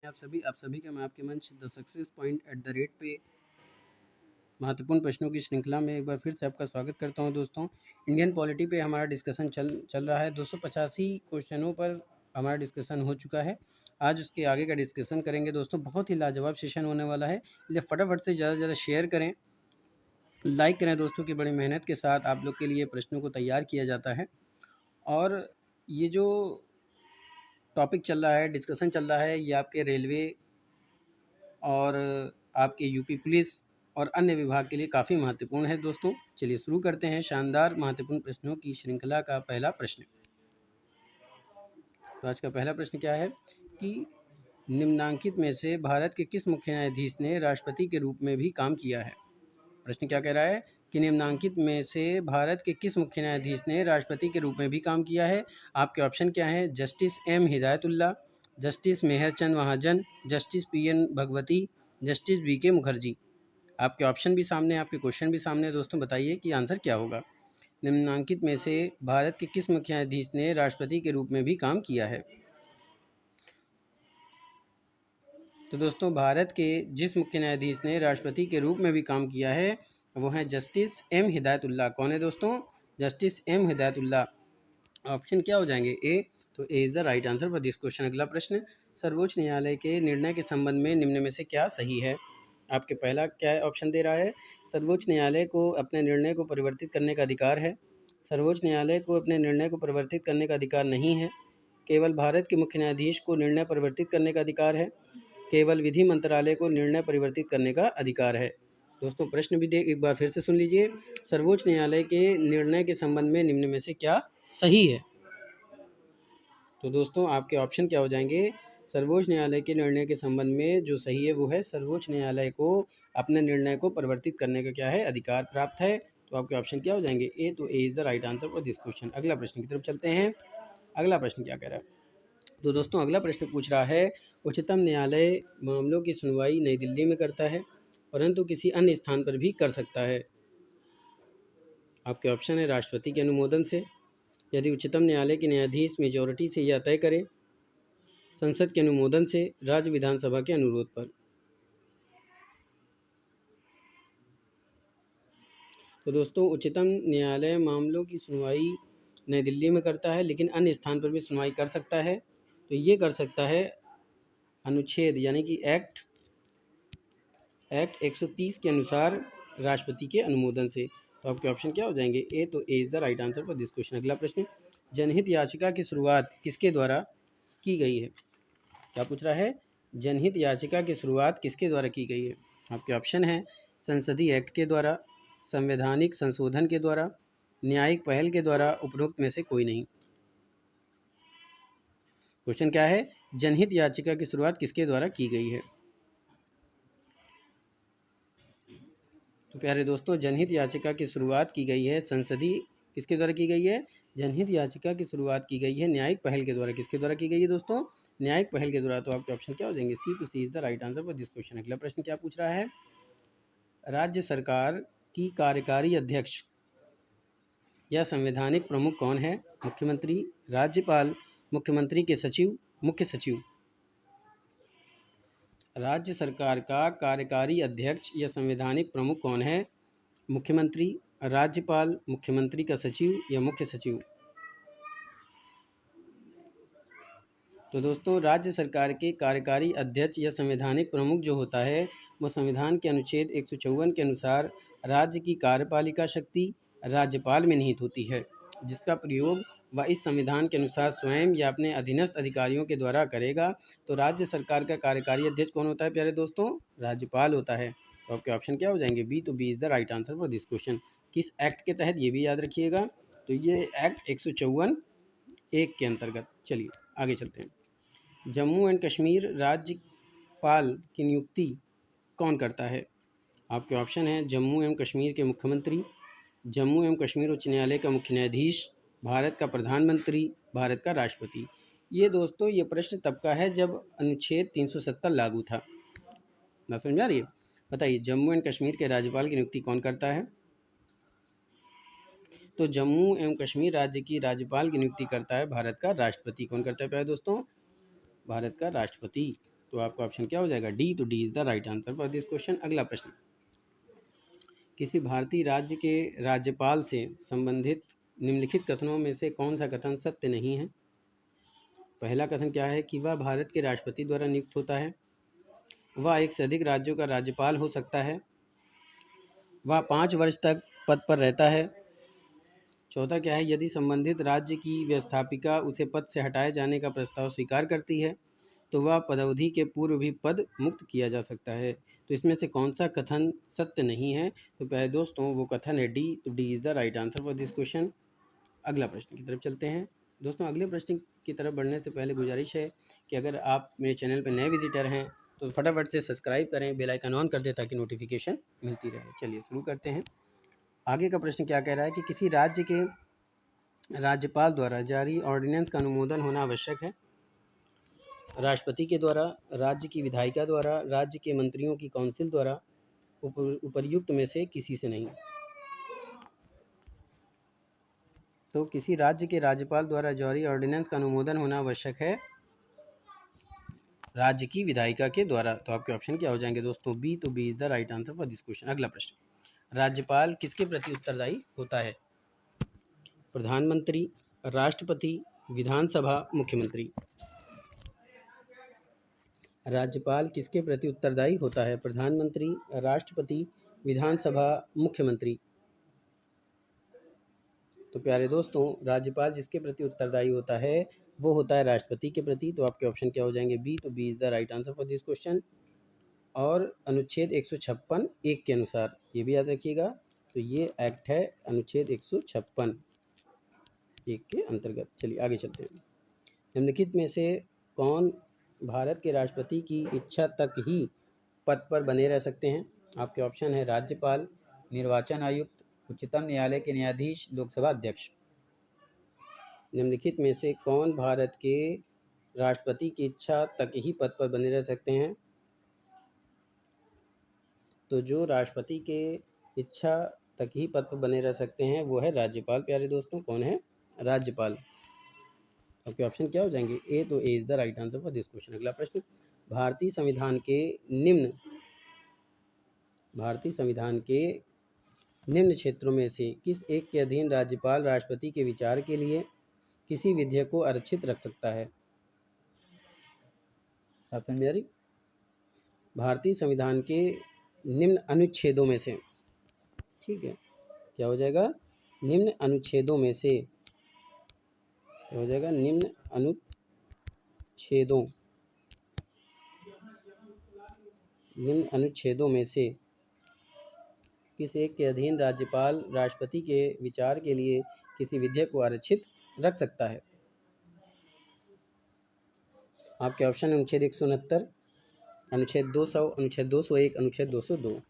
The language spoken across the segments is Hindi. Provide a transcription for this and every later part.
आप सभी का मैं आपके मंच द सक्सेस पॉइंट @ पे महत्वपूर्ण प्रश्नों की श्रृंखला में एक बार फिर से आपका स्वागत करता हूं। दोस्तों, इंडियन पॉलिटी पे हमारा डिस्कशन चल रहा है। 285 क्वेश्चनों पर हमारा डिस्कशन हो चुका है। आज उसके आगे का डिस्कशन करेंगे। दोस्तों, बहुत ही लाजवाब सेशन होने वाला है, इसलिए फटाफट से ज़्यादा से ज़्यादा शेयर करें, लाइक करें। दोस्तों की बड़ी मेहनत के साथ आप लोग के लिए प्रश्नों को तैयार किया जाता है। और ये जो टॉपिक चल रहा है, डिस्कशन चल रहा है, ये आपके रेलवे और आपके यूपी पुलिस और अन्य विभाग के लिए काफ़ी महत्वपूर्ण है। दोस्तों, चलिए शुरू करते हैं शानदार महत्वपूर्ण प्रश्नों की श्रृंखला का पहला प्रश्न। तो आज का पहला प्रश्न क्या है कि निम्नांकित में से भारत के किस मुख्य न्यायाधीश ने राष्ट्रपति के रूप में भी काम किया है? प्रश्न क्या कह रहा है कि निम्नांकित में से भारत के किस मुख्य न्यायाधीश ने राष्ट्रपति के रूप में भी काम किया है? आपके ऑप्शन क्या हैं? Justice M Hidayatullah, justice Mehrchand Mahajan, justice PN Bhagwati, justice BK Mukherjee. आपके ऑप्शन भी सामने, आपके क्वेश्चन भी सामने। दोस्तों, बताइए कि आंसर क्या होगा। निम्नांकित में से भारत के किस मुख्य न्यायाधीश ने राष्ट्रपति के रूप में भी काम किया है? तो दोस्तों, भारत के जिस मुख्य न्यायाधीश ने राष्ट्रपति के रूप में भी काम किया है वो है जस्टिस एम हिदायतुल्ला। कौन है दोस्तों? Justice M Hidayatullah. ऑप्शन क्या हो जाएंगे? ए। तो A is the right answer for this question. अगला प्रश्न, सर्वोच्च न्यायालय के निर्णय के संबंध में निम्न में से क्या सही है? आपके पहला क्या ऑप्शन दे रहा है? सर्वोच्च न्यायालय को अपने निर्णय को परिवर्तित करने का अधिकार है। सर्वोच्च न्यायालय को अपने निर्णय को परिवर्तित करने का अधिकार नहीं है। केवल भारत के मुख्य न्यायाधीश को निर्णय परिवर्तित करने का अधिकार है। केवल विधि मंत्रालय को निर्णय परिवर्तित करने का अधिकार है। दोस्तों, प्रश्न भी एक बार फिर से सुन लीजिए। सर्वोच्च न्यायालय के निर्णय के संबंध में निम्न में से क्या सही है? तो दोस्तों, आपके ऑप्शन क्या हो जाएंगे? सर्वोच्च न्यायालय के निर्णय के संबंध में जो सही है वो है सर्वोच्च न्यायालय को अपने निर्णय को परिवर्तित करने का क्या है? अधिकार प्राप्त है। तो आपके ऑप्शन क्या हो जाएंगे? ए। तो A is the right answer for this question. अगला प्रश्न की तरफ चलते हैं। अगला प्रश्न क्या कह रहा है? तो दोस्तों, अगला प्रश्न पूछ रहा है, उच्चतम न्यायालय मामलों की सुनवाई नई दिल्ली में करता है परंतु किसी अन्य स्थान पर भी कर सकता है। आपके ऑप्शन है राष्ट्रपति के अनुमोदन से, यदि उच्चतम न्यायालय के न्यायाधीश मेजॉरिटी से यह तय करे, संसद के अनुमोदन से, राज्य विधानसभा के अनुरोध पर। तो दोस्तों, उच्चतम न्यायालय मामलों की सुनवाई नई दिल्ली में करता है लेकिन अन्य स्थान पर भी सुनवाई कर सकता है। तो ये कर सकता है अनुच्छेद यानी कि एक्ट 130 के अनुसार राष्ट्रपति के अनुमोदन से। तो आपके ऑप्शन क्या हो जाएंगे? ए। तो A is the right answer for this question. अगला प्रश्न, जनहित याचिका की शुरुआत किसके द्वारा की गई है? क्या पूछ रहा है? जनहित याचिका की शुरुआत किसके द्वारा की गई है? आपके ऑप्शन हैं संसदीय एक्ट के द्वारा, संवैधानिक संशोधन के द्वारा, न्यायिक पहल के द्वारा, उपरोक्त में से कोई नहीं। क्वेश्चन क्या है? जनहित याचिका की शुरुआत किसके द्वारा की गई है? तो प्यारे दोस्तों, जनहित याचिका की शुरुआत की गई है संसदीय, किसके द्वारा की गई है? जनहित याचिका की शुरुआत की गई है न्यायिक पहल के द्वारा। किसके द्वारा की गई है दोस्तों? न्यायिक पहल के द्वारा। तो आपके ऑप्शन क्या हो जाएंगे? सी। टू C is the right answer for this question. अगला प्रश्न क्या पूछ रहा है? राज्य सरकार की कार्यकारी अध्यक्ष या संवैधानिक प्रमुख कौन है? मुख्यमंत्री, राज्यपाल, मुख्यमंत्री के सचिव, मुख्य सचिव। राज्य सरकार का कार्यकारी अध्यक्ष या संवैधानिक प्रमुख कौन है? मुख्यमंत्री, राज्यपाल, मुख्यमंत्री का सचिव या मुख्य सचिव। तो दोस्तों, राज्य सरकार के कार्यकारी अध्यक्ष या संवैधानिक प्रमुख जो होता है वो संविधान के अनुच्छेद 154 के अनुसार राज्य की कार्यपालिका शक्ति राज्यपाल में निहित होती है, जिसका प्रयोग वह इस संविधान के अनुसार स्वयं या अपने अधीनस्थ अधिकारियों के द्वारा करेगा। तो राज्य सरकार का कार्यकारी अध्यक्ष कौन होता है प्यारे दोस्तों? राज्यपाल होता है। तो आपके ऑप्शन क्या हो जाएंगे? बी। तो B is the right answer for this question. किस एक्ट के तहत, ये भी याद रखिएगा। तो ये एक्ट 154(1) के अंतर्गत। चलिए आगे चलते हैं। जम्मू एंड कश्मीर राज्यपाल की नियुक्ति कौन करता है? आपके ऑप्शन हैं जम्मू एवं कश्मीर के मुख्यमंत्री, जम्मू एवं कश्मीर उच्च न्यायालय का मुख्य न्यायाधीश, भारत का प्रधानमंत्री, भारत का राष्ट्रपति। ये दोस्तों, ये प्रश्न तब का है जब अनुच्छेद 370 लागू था। बात समझ आ रही है? बताइए, जम्मू एंड कश्मीर के राज्यपाल की नियुक्ति कौन करता है? तो जम्मू एवं कश्मीर राज्य की राज्यपाल की नियुक्ति करता है भारत का राष्ट्रपति। कौन करता है प्यारे दोस्तों? भारत का राष्ट्रपति। तो आपका ऑप्शन क्या हो जाएगा? डी। तो D is the right answer for this question. अगला प्रश्न, किसी भारतीय राज्य के राज्यपाल से संबंधित निम्नलिखित कथनों में से कौन सा कथन सत्य नहीं है? पहला कथन क्या है कि वह भारत के राष्ट्रपति द्वारा नियुक्त होता है, वह एक से अधिक राज्यों का राज्यपाल हो सकता है, वह 5 वर्ष तक पद पर रहता है। चौथा क्या है, यदि संबंधित राज्य की व्यवस्थापिका उसे पद से हटाए जाने का प्रस्ताव स्वीकार करती है तो वह पदावधि के पूर्व भी पद मुक्त किया जा सकता है। तो इसमें से कौन सा कथन सत्य नहीं है? तो पहले दोस्तों वो कथन है डी। तो D is the right answer for this question. अगला प्रश्न की तरफ चलते हैं। दोस्तों अगले प्रश्न की तरफ बढ़ने से पहले गुजारिश है कि अगर आप मेरे चैनल पर नए विजिटर हैं तो फटाफट से सब्सक्राइब करें, बेल आइकन ऑन कर दें ताकि नोटिफिकेशन मिलती रहे। चलिए शुरू करते हैं। आगे का प्रश्न क्या कह रहा है कि किसी राज्य के राज्यपाल द्वारा जारी ऑर्डिनेंस का अनुमोदन होना आवश्यक है। राष्ट्रपति के द्वारा, राज्य की विधायिका द्वारा, राज्य के मंत्रियों की काउंसिल द्वारा, उपर्युक्त में से किसी से नहीं। तो किसी राज्य के राज्यपाल द्वारा जारी ऑर्डिनेंस का अनुमोदन होना आवश्यक है राज्य की विधायिका के द्वारा। तो आपके ऑप्शन क्या हो जाएंगे दोस्तों? बी। तो B is the right answer for this question. अगला प्रश्न, राज्यपाल किसके प्रति उत्तरदायी होता है? प्रधानमंत्री, राष्ट्रपति, विधानसभा, मुख्यमंत्री। राज्यपाल किसके प्रति उत्तरदायी होता है? प्रधानमंत्री, राष्ट्रपति, विधानसभा, मुख्यमंत्री। तो प्यारे दोस्तों राज्यपाल जिसके प्रति उत्तरदायी होता है वो होता है राष्ट्रपति के प्रति। तो आपके ऑप्शन क्या हो जाएंगे? बी। तो B is the right answer for this question. और अनुच्छेद 156 एक के अनुसार, ये भी याद रखिएगा, तो ये एक्ट है अनुच्छेद 156 एक के अंतर्गत। चलिए आगे चलते हैं। निम्नलिखित में से कौन भारत के राष्ट्रपति की इच्छा तक ही पद पर बने रह सकते हैं? आपके ऑप्शन है राज्यपाल, निर्वाचन आयुक्त, उच्चतम न्यायालय के न्यायाधीश, लोकसभा अध्यक्ष। निम्नलिखित में से कौन भारत के राष्ट्रपति की इच्छा तक ही पद पर बने रह सकते हैं? तो जो राष्ट्रपति के इच्छा तक ही पद पर बने रह सकते हैं वो है राज्यपाल। प्यारे दोस्तों कौन है? राज्यपाल। आपके ऑप्शन क्या हो जाएंगे? ए। तो A is the right answer for this question. अगला प्रश्न, भारतीय संविधान के निम्न क्षेत्रों में से किस एक के अधीन राज्यपाल राष्ट्रपति के विचार के लिए किसी विधेयक को आरक्षित रख सकता है? आप समझ आ रही? भारतीय संविधान के निम्न अनुच्छेदों में से, ठीक है, क्या हो जाएगा? निम्न अनुच्छेदों में से, क्या हो जाएगा? निम्न अनुच्छेदों में से किस एक के अधीन राज्यपाल राष्ट्रपति के विचार के लिए किसी विधेयक को आरक्षित रख सकता है? आपके ऑप्शन अनुच्छेद 169, अनुच्छेद 200, अनुच्छेद 201, अनुच्छेद 202।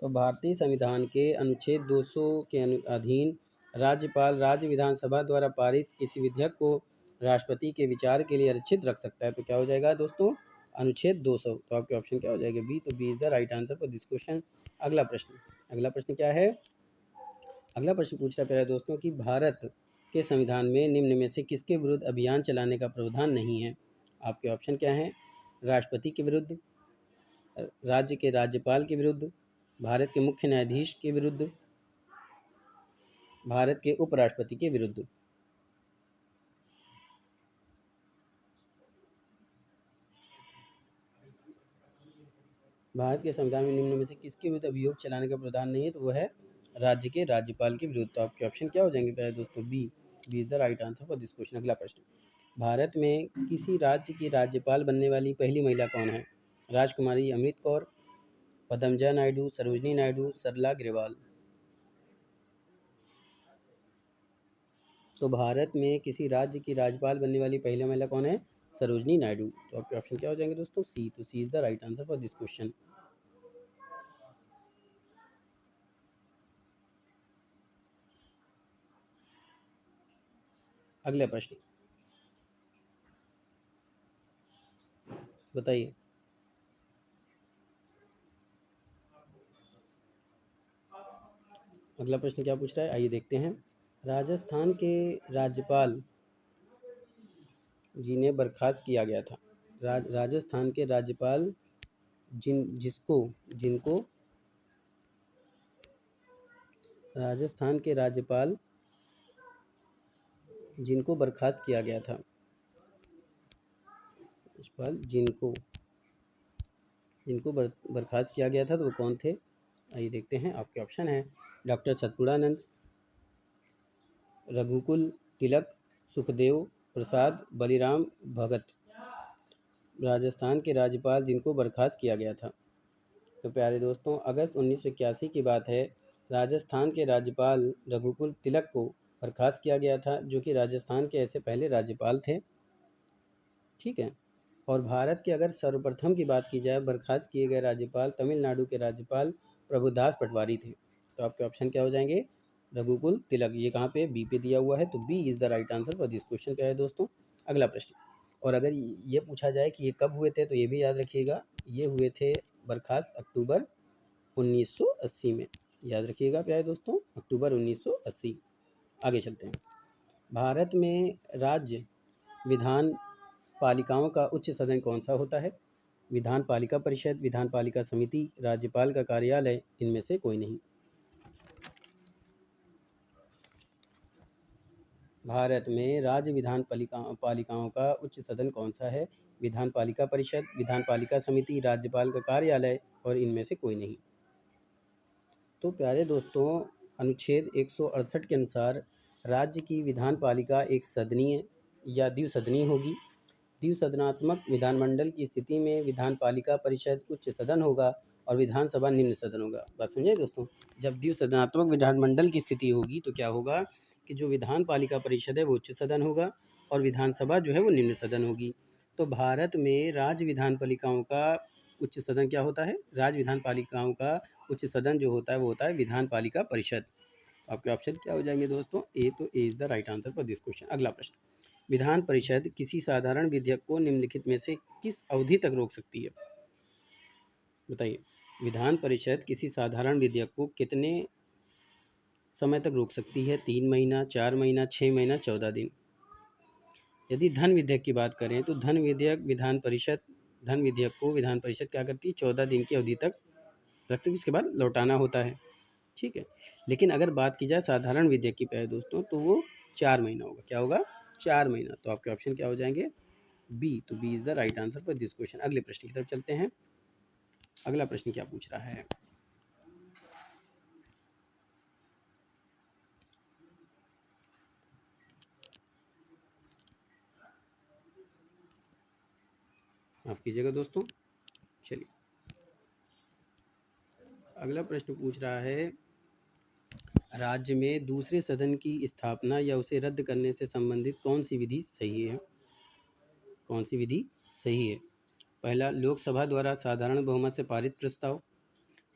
तो भारतीय संविधान के अनुच्छेद 200 के अधीन राज्यपाल राज्य विधानसभा द्वारा पारित किसी विधेयक को राष्ट्रपति के विचार के लिए आरक्षित रख सकता है। तो क्या हो जाएगा दोस्तों? अनुच्छेद 200। तो आपके ऑप्शन क्या हो जाएगा? बी। तो B is the right answer for this question. अगला प्रश्न क्या है? अगला प्रश्न पूछ रहा है प्यारे दोस्तों कि भारत के संविधान में निम्न में से किसके विरुद्ध अभियान चलाने का प्रावधान नहीं है? आपके ऑप्शन क्या हैं? राष्ट्रपति के विरुद्ध, राज्य के राज्यपाल के विरुद्ध, भारत के मुख्य न्यायाधीश के विरुद्ध, भारत के उपराष्ट्रपति के विरुद्ध। भारत के संविधान में निम्न में से किसके विरुद्ध अभियोग चलाने का प्रावधान नहीं है? तो वह है राज्य के राज्यपाल के विरुद्ध। तो आपके ऑप्शन क्या हो जाएंगे प्यारे दोस्तों? B. B is the right answer for this question. अगला प्रश्न, भारत में किसी राज्य की राज्यपाल बनने वाली पहली महिला कौन है? राजकुमारी अमृत कौर, पद्मजा नायडू, सरोजनी नायडू, सरला ग्रेवाल। तो भारत में किसी राज्य की राज्यपाल बनने वाली पहली महिला कौन है? सरोजनी नायडू। तो आपके ऑप्शन क्या हो जाएंगे दोस्तों? सी। तो C is the right answer for this question. अगला प्रश्न बताइए। अगला प्रश्न क्या पूछ रहा है, आइए देखते हैं। राजस्थान के राज्यपाल जिन्हें बर्खास्त किया गया था, राजस्थान के राज्यपाल जिनको राजस्थान के राज्यपाल जिनको बर्खास्त किया गया था, राज्यपाल जिनको बर्खास्त किया गया था, तो वो कौन थे? आइए देखते हैं। आपके ऑप्शन है डॉक्टर सतपुड़ानंद, रघुकुल तिलक, सुखदेव प्रसाद, बलिराम भगत। राजस्थान के राज्यपाल जिनको बर्खास्त किया गया था। तो प्यारे दोस्तों, अगस्त 1981 की बात है। राजस्थान के राज्यपाल रघुकुल तिलक को बर्खास्त किया गया था, जो कि राजस्थान के ऐसे पहले राज्यपाल थे। ठीक है। और भारत के अगर सर्वप्रथम की बात की जाए बर्खास्त किए गए राज्यपाल, तमिलनाडु के राज्यपाल प्रभुदास पटवारी थे। तो आपके ऑप्शन क्या हो जाएंगे? रघुकुल तिलक। ये कहाँ पे? बी पे दिया हुआ है, तो B is the right answer for this question. क्या है दोस्तों? अगला प्रश्न। और अगर ये पूछा जाए कि ये कब हुए थे, तो ये भी याद रखिएगा, ये हुए थे बर्खास्त अक्टूबर 1980 में। याद रखिएगा प्यारे दोस्तों, अक्टूबर 1980। आगे चलते हैं। भारत में राज्य विधान पालिकाओं का उच्च सदन कौन सा होता है? विधान पालिका परिषद, विधान पालिका समिति, राज्यपाल का कार्यालय, इनमें से कोई नहीं। भारत में राज्य विधान पालिकाओं का उच्च सदन कौन सा है? विधान पालिका परिषद, विधान पालिका समिति, राज्यपाल का कार्यालय, और इनमें से कोई नहीं। तो प्यारे दोस्तों, अनुच्छेद 168 के अनुसार राज्य की विधान पालिका एक सदनीय या द्विसदनीय होगी। द्विसदनात्मक विधानमंडल की स्थिति में विधान पालिका परिषद उच्च सदन होगा और विधानसभा निम्न सदन होगा। बात समझे दोस्तों? जब द्विसदनात्मक विधानमंडल की स्थिति होगी तो क्या होगा कि जो विधान पालिका परिषद है वो उच्च सदन होगा और विधानसभा जो है वो निम्न सदन होगी। तो भारत में राज्य विधान पालिकाओं का उच्च सदन क्या होता है? राज्य विधान पालिकाओं का उच्च सदन जो होता है वो होता है विधान पालिका परिषद। आपके ऑप्शन क्या हो जाएंगे दोस्तों? ए, तो A is the right answer for this question. अगला प्रश्न। विधान परिषद किसी साधारण विधेयक को निम्नलिखित में से किस अवधि तक रोक सकती है? बताइए। विधान परिषद किसी साधारण विधेयक को कितने समय तक रोक सकती है? 3 महीना, 4 महीना, 6 महीना, 14 दिन। यदि धन विधेयक की बात करें तो धन विधेयक को विधान परिषद क्या करती है? 14 दिन की अवधि तक रखती है, उसके बाद लौटाना होता है। ठीक है। लेकिन अगर बात की जाए साधारण विधेयक की प्यारे दोस्तों, तो वो 4 महीना होगा। क्या होगा? 4 महीना। तो आपके ऑप्शन क्या हो जाएंगे? बी। तो B is the right answer for this question. अगले प्रश्न की तरफ चलते हैं। अगला प्रश्न क्या पूछ रहा है? माफ कीजिएगा दोस्तों। चलिए, अगला प्रश्न पूछ रहा है, राज्य में दूसरे सदन की स्थापना या उसे रद्द करने से संबंधित कौन सी विधि सही है? कौन सी विधि सही है? पहला, लोकसभा द्वारा साधारण बहुमत से पारित प्रस्ताव।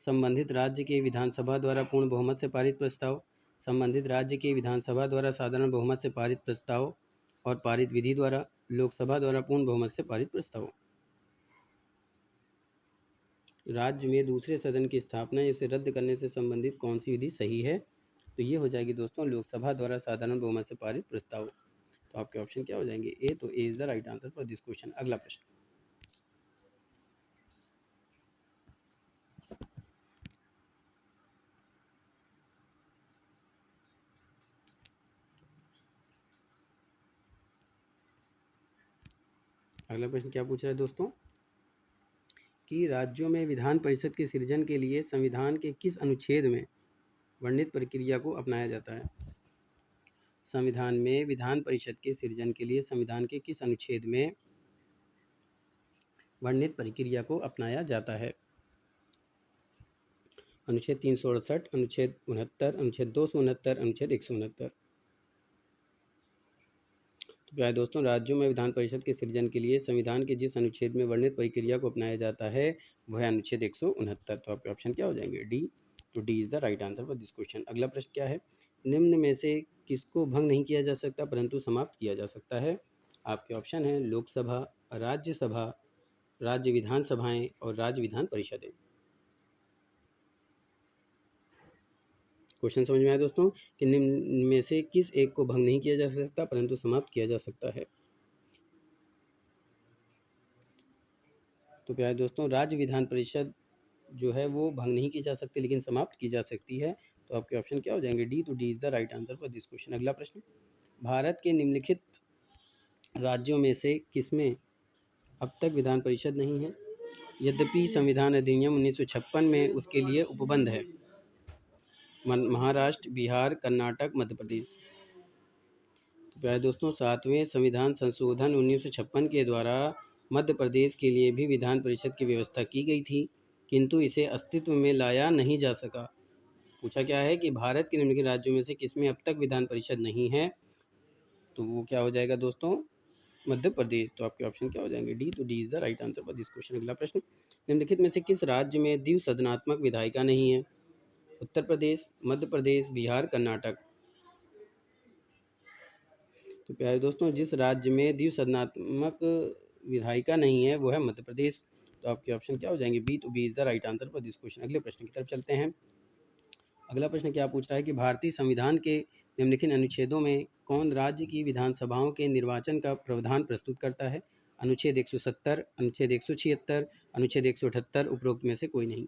संबंधित राज्य के विधानसभा द्वारा पूर्ण बहुमत से पारित प्रस्ताव। संबंधित राज्य के विधानसभा द्वारा साधारण बहुमत से पारित प्रस्ताव और पारित विधि द्वारा लोकसभा द्वारा पूर्ण बहुमत से पारित प्रस्ताव। राज्य में दूसरे सदन की स्थापना या इसे रद्द करने से संबंधित कौन सी विधि सही है? तो ये हो जाएगी दोस्तों लोकसभा द्वारा साधारण बहुमत से पारित प्रस्ताव। तो आपके ऑप्शन क्या हो जाएंगे? ए। तो A is the right answer for this question. अगला प्रश्न। अगला प्रश्न क्या पूछ रहा है दोस्तों कि राज्यों में विधान परिषद के सृजन के लिए संविधान के किस अनुच्छेद में वर्णित प्रक्रिया को अपनाया जाता है? संविधान में विधान परिषद के सृजन के लिए संविधान के किस अनुच्छेद में वर्णित प्रक्रिया को अपनाया जाता है? अनुच्छेद 368, अनुच्छेद 69, अनुच्छेद 269, अनुच्छेद 169। तो प्यारे दोस्तों, राज्यों में विधान परिषद के सृजन के लिए संविधान के जिस अनुच्छेद में वर्णित प्रक्रिया को अपनाया जाता है वह है अनुच्छेद 169। तो आपके ऑप्शन क्या हो जाएंगे? डी। तो D is the right answer for this question. अगला प्रश्न क्या है? निम्न में से किसको भंग नहीं किया जा सकता परंतु समाप्त किया जा सकता है? आपके ऑप्शन है लोकसभा, राज्यसभा, राज्य विधानसभाएं और राज्य विधान परिषदें। क्वेश्चन समझ में आया दोस्तों कि निम्न में से किस एक को भंग नहीं किया जा सकता परंतु समाप्त किया जा सकता है? तो प्यारे दोस्तों, राज्य विधान परिषद जो है वो भंग नहीं की जा सकती लेकिन समाप्त की जा सकती है। तो आपके ऑप्शन क्या हो जाएंगे? डी। तो D is the right answer for this question. अगला प्रश्न, भारत के निम्नलिखित राज्यों में से किसमें अब तक विधान परिषद नहीं है? यद्यपि संविधान अधिनियम 1956 में उसके लिए उपबंध है। महाराष्ट्र, बिहार, कर्नाटक, मध्य प्रदेश। तो प्यारे दोस्तों, 7वें संविधान संशोधन 1956 के द्वारा मध्य प्रदेश के लिए भी विधान परिषद की व्यवस्था की गई थी, किंतु इसे अस्तित्व में लाया नहीं जा सका। पूछा क्या है कि भारत के निम्नलिखित राज्यों में से किसमें अब तक विधान परिषद नहीं है? तो वो क्या हो जाएगा दोस्तों? मध्य प्रदेश। तो आपके ऑप्शन क्या हो जाएंगे? डी। तो D is the right answer for this question. अगला प्रश्न, निम्नलिखित में से किस राज्य में द्विसदनात्मक विधायिका नहीं है? उत्तर प्रदेश, मध्य प्रदेश, बिहार, कर्नाटक। तो प्यारे दोस्तों, जिस राज्य में द्विसदनात्मक विधायिका नहीं है वो है मध्य प्रदेश। तो आपके ऑप्शन क्या हो जाएंगे? बी। तो B is the right answer for this question. अगले प्रश्न की तरफ चलते हैं। अगला प्रश्न क्या पूछ रहा है कि भारतीय संविधान के निम्नलिखित अनुच्छेदों में कौन राज्य की विधानसभाओं के निर्वाचन का प्रावधान प्रस्तुत करता है? अनुच्छेद 170, अनुच्छेद 176, अनुच्छेद 178, उपरोक्त में से कोई नहीं।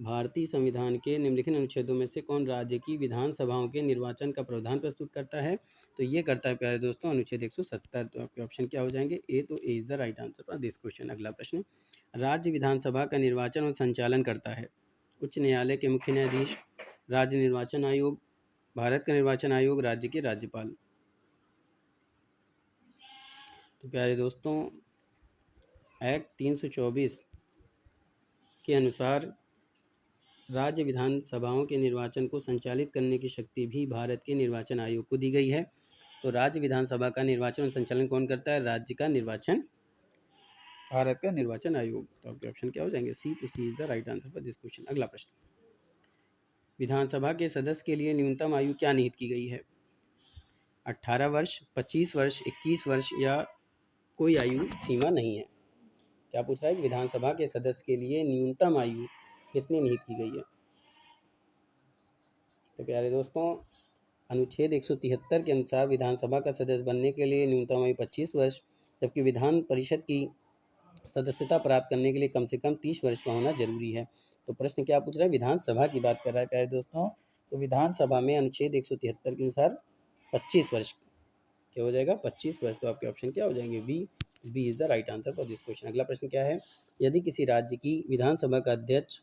भारतीय संविधान के निम्नलिखित अनुच्छेदों में से कौन राज्य की विधानसभाओं के निर्वाचन का प्रावधान प्रस्तुत करता है? तो ये करता है प्यारे दोस्तों अनुच्छेद 170। तो आपके ऑप्शन क्या हो जाएंगे? ए। तो A is the right answer for this question. अगला प्रश्न, राज्य विधानसभा का निर्वाचन और संचालन करता है उच्च न्यायालय के मुख्य न्यायाधीश, राज्य निर्वाचन आयोग, भारत का निर्वाचन आयोग, राज्य के राज्यपाल। तो प्यारे दोस्तों, एक्ट 324 के अनुसार राज्य विधानसभाओं के निर्वाचन को संचालित करने की शक्ति भी भारत के निर्वाचन आयोग को दी गई है। तो राज्य विधानसभा का निर्वाचन और संचालन कौन करता है? राज्य का निर्वाचन, भारत का निर्वाचन आयोग। तो आपके ऑप्शन क्या हो जाएंगे? सी। तो C is the right answer for this question. अगला प्रश्न, विधानसभा के सदस्य के लिए न्यूनतम आयु क्या निहित की गई है? 18 वर्ष, 25 वर्ष, 21 वर्ष या कोई आयु सीमा नहीं है? क्या पूछ रहा है कि विधानसभा के सदस्य के लिए न्यूनतम आयु कितनी निहित की गई है? तो प्यारे दोस्तों, अनुच्छेद 173 के अनुसार विधानसभा का सदस्य बनने के लिए न्यूनतम आयु 25 वर्ष, जबकि विधान परिषद की सदस्यता प्राप्त करने के लिए कम से कम 30 वर्ष का होना जरूरी है। तो प्रश्न क्या पूछ रहा है? विधानसभा की बात कर रहा है प्यारे दोस्तों। तो विधानसभा में अनुच्छेद 173 के अनुसार 25 वर्ष, क्या हो जाएगा? 25 वर्ष। तो आपके ऑप्शन क्या हो जाएंगे? B. B is the right answer for this question. अगला प्रश्न क्या है, यदि किसी राज्य की विधानसभा का अध्यक्ष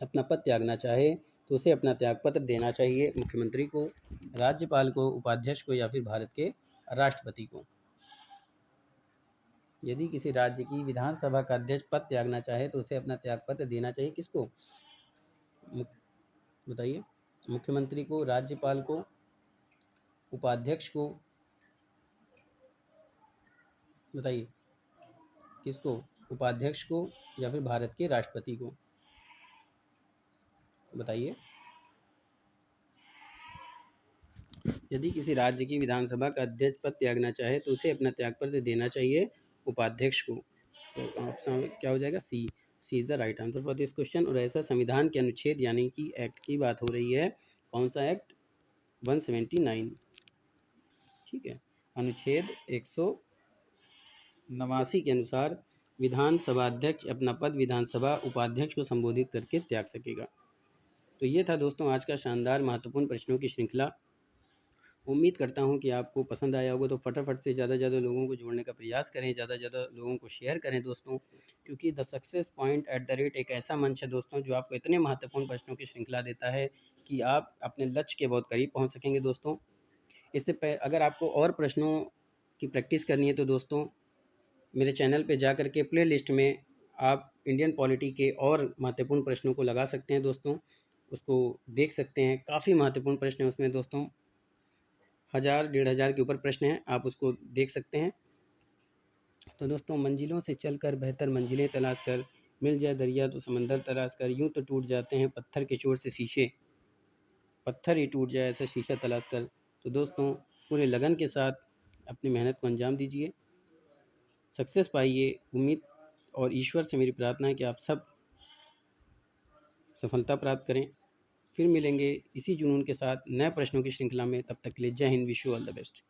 अपना पद त्यागना चाहे तो उसे अपना त्यागपत्र देना चाहिए मुख्यमंत्री को, राज्यपाल को, उपाध्यक्ष को या फिर भारत के राष्ट्रपति को? यदि किसी राज्य की विधानसभा का अध्यक्ष पद त्यागना चाहे तो उसे अपना त्यागपत्र देना चाहिए किसको? बताइए। मुख्यमंत्री को, राज्यपाल को, उपाध्यक्ष को, बताइए किसको? उपाध्यक्ष को या फिर भारत के राष्ट्रपति को? बताइए। यदि किसी राज्य की विधानसभा का अध्यक्ष पद त्यागना चाहे तो उसे अपना त्यागपत्र देना चाहिए उपाध्यक्ष को। तो ऑप्शन क्या हो जाएगा? C. C is the right answer for this question. और ऐसा संविधान के अनुच्छेद यानी कि एक्ट की बात हो रही है, कौन सा एक्ट? 179। ठीक है, अनुच्छेद 189 के अनुसार विधानसभा अध्यक्ष अपना पद विधानसभा उपाध्यक्ष को संबोधित करके त्याग सकेगा। तो ये था दोस्तों आज का शानदार महत्वपूर्ण प्रश्नों की श्रृंखला। उम्मीद करता हूँ कि आपको पसंद आया होगा। तो फटाफट से ज़्यादा से ज़्यादा लोगों को जोड़ने का प्रयास करें, ज़्यादा से ज़्यादा लोगों को शेयर करें दोस्तों, क्योंकि द सक्सेस पॉइंट @ एक ऐसा मंच है दोस्तों जो आपको इतने महत्वपूर्ण प्रश्नों की श्रृंखला देता है कि आप अपने लक्ष्य के बहुत करीब पहुँच सकेंगे दोस्तों। इससे अगर आपको और प्रश्नों की प्रैक्टिस करनी है तो दोस्तों मेरे चैनल पे जा कर के प्ले लिस्ट में आप इंडियन पॉलिटी के और महत्वपूर्ण प्रश्नों को लगा सकते हैं दोस्तों, उसको देख सकते हैं। काफ़ी महत्वपूर्ण प्रश्न है उसमें दोस्तों, 1000 1500 के ऊपर प्रश्न हैं, आप उसको देख सकते हैं। तो दोस्तों, मंजिलों से चलकर बेहतर मंजिलें तलाश कर, मिल जाए दरिया तो समंदर तलाश कर, यूं तो टूट जाते हैं पत्थर के चोट से शीशे, पत्थर ही टूट जाए ऐसा शीशा तलाश कर। तो दोस्तों पूरे लगन के साथ अपनी मेहनत को अंजाम दीजिए, सक्सेस पाइए। उम्मीद और ईश्वर से मेरी प्रार्थना है कि आप सब सफलता प्राप्त करें। फिर मिलेंगे इसी जुनून के साथ नए प्रश्नों की श्रृंखला में, तब तक के लिए जय Hind, wish you all the best.